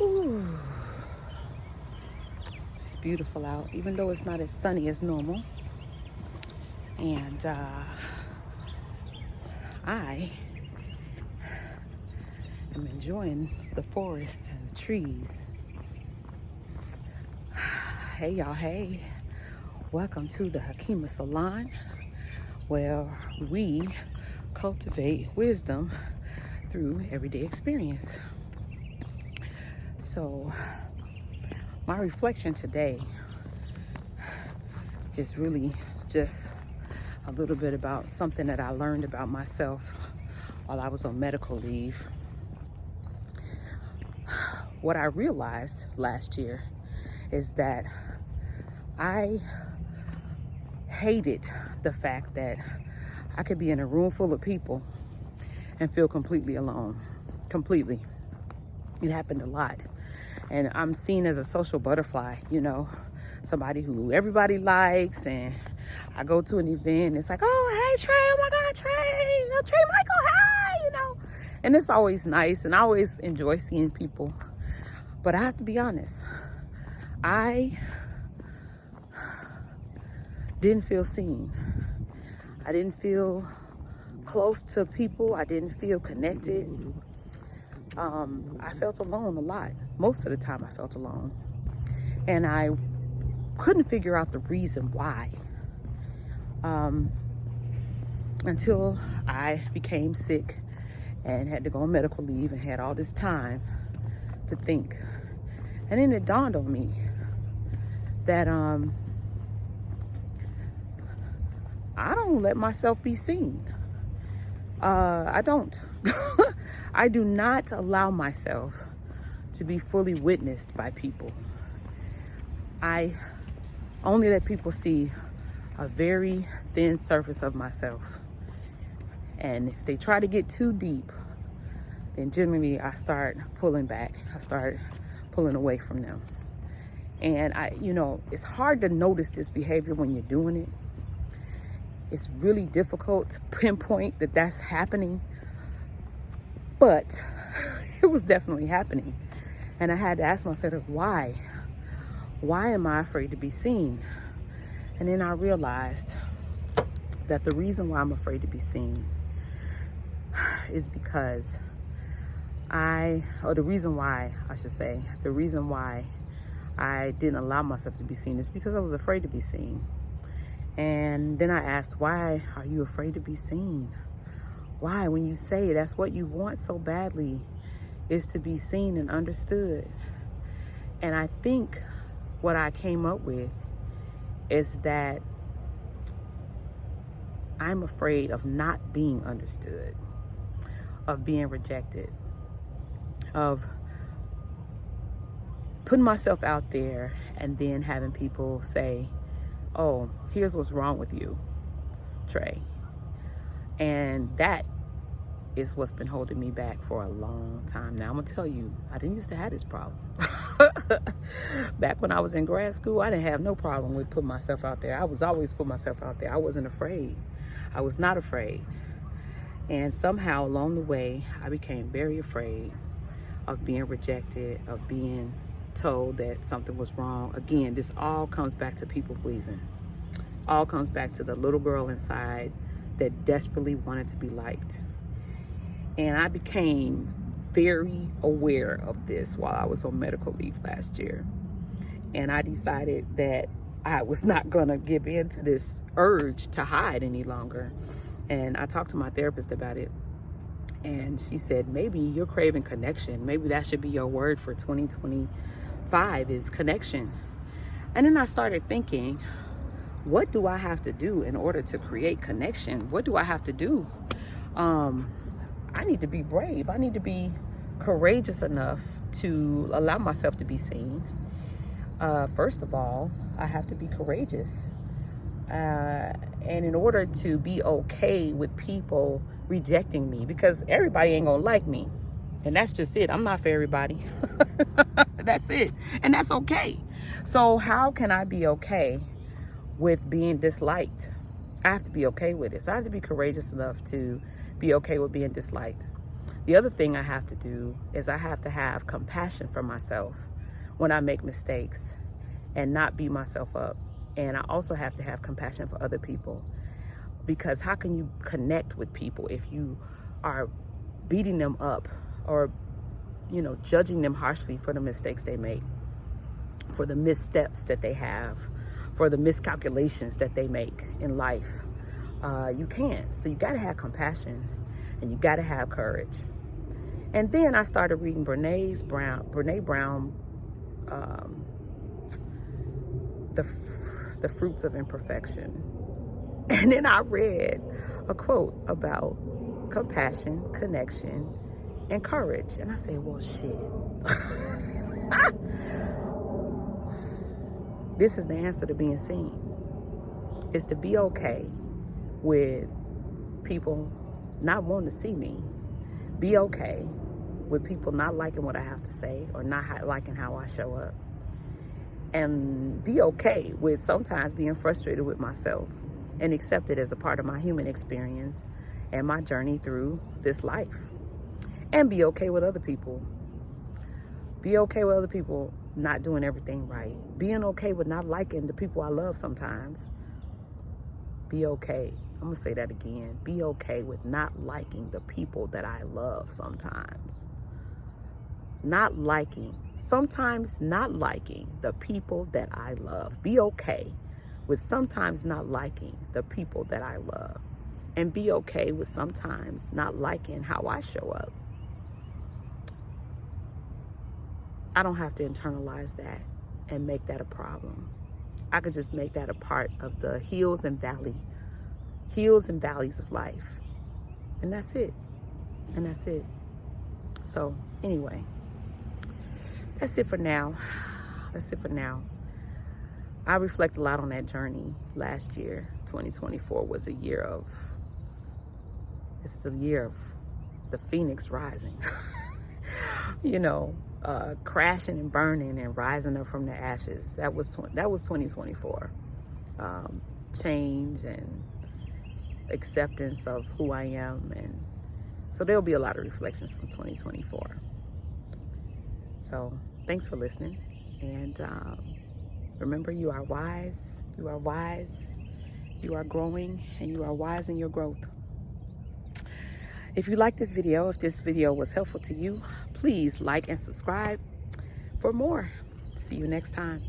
Ooh, it's beautiful out, even though it's not as sunny as normal. And I am enjoying the forest and the trees. Hey y'all, hey. Welcome to the Hakima Salon, where we cultivate wisdom through everyday experience. So my reflection today is really just a little bit about something that I learned about myself while I was on medical leave. What I realized last year is that I hated the fact that I could be in a room full of people and feel completely alone. Completely. It happened a lot. And I'm seen as a social butterfly, somebody who everybody likes. And I go to an event, it's like, oh, hey, Trey, oh my God, Trey Michael, hi, And it's always nice, and I always enjoy seeing people. But I have to be honest, I didn't feel seen. I didn't feel close to people. I didn't feel connected. I felt alone a lot. Most of the time I felt alone. And I couldn't figure out the reason why. Until I became sick and had to go on medical leave and had all this time to think. And then it dawned on me that I don't let myself be seen. I don't. I do not allow myself to be fully witnessed by people. I only let people see a very thin surface of myself. And if they try to get too deep, then generally I start pulling back. I start pulling away from them. And it's hard to notice this behavior when you're doing it. It's really difficult to pinpoint that that's happening. But it was definitely happening. And I had to ask myself, why? Why am I afraid to be seen? And then I realized that the reason why I'm afraid to be seen is because the reason why I didn't allow myself to be seen is because I was afraid to be seen. And then I asked, why are you afraid to be seen? Why, when you say that's what you want so badly, is to be seen and understood? And I think what I came up with is that I'm afraid of not being understood, of being rejected, of putting myself out there and then having people say, oh, here's what's wrong with you, Trey. And that is what's been holding me back for a long time now. I'm gonna tell you, I didn't used to have this problem. Back when I was in grad school, I didn't have no problem with putting myself out there. I was always putting myself out there. I wasn't afraid. I was not afraid. And somehow along the way, I became very afraid of being rejected, of being told that something was wrong. Again, this all comes back to people pleasing. All comes back to the little girl inside that desperately wanted to be liked. And I became very aware of this while I was on medical leave last year. And I decided that I was not gonna give in to this urge to hide any longer. And I talked to my therapist about it. And she said, maybe you're craving connection. Maybe that should be your word for 2025 is connection. And then I started thinking, what do I have to do in order to create connection? What do I have to do? I need to be brave. I need to be courageous enough to allow myself to be seen. First of all, I have to be courageous. And in order to be okay with people rejecting me, because everybody ain't gonna like me. And that's just it. I'm not for everybody. That's it. And that's okay. So how can I be okay with being disliked? I have to be okay with it. So I have to be courageous enough to be okay with being disliked. The other thing I have to do is I have to have compassion for myself when I make mistakes and not beat myself up. And I also have to have compassion for other people, because how can you connect with people if you are beating them up or, you know, judging them harshly for the mistakes they make, for the missteps that they have, for the miscalculations that they make in life? You can't. So you got to have compassion and you got to have courage. And then I started reading Brene Brown, the Fruits of Imperfection. And then I read a quote about compassion, connection, and courage. And I said, well, shit. This is the answer to being seen. Is to be okay with people not wanting to see me. Be okay with people not liking what I have to say or not liking how I show up. And be okay with sometimes being frustrated with myself and accept it as a part of my human experience and my journey through this life. And be okay with other people. Be okay with other people not doing everything right. Being okay with not liking the people I love sometimes. Be okay. I'm going to say that again. Be okay with not liking the people that I love sometimes. Sometimes not liking the people that I love. Be okay with sometimes not liking the people that I love. And be okay with sometimes not liking how I show up. I don't have to internalize that and make that a problem. I could just make that a part of the hills and valleys of life. And that's it. So anyway, that's it for now. I reflect a lot on that journey. Last year, 2024, was it's the year of the phoenix rising. You know, crashing and burning and rising up from the ashes. That was 2024. Change and acceptance of who I am. And so there'll be a lot of reflections from 2024. So thanks for listening. And remember, you are wise, you are growing, and you are wise in your growth. If you like this video, if this video was helpful to you, please like and subscribe for more. See you next time.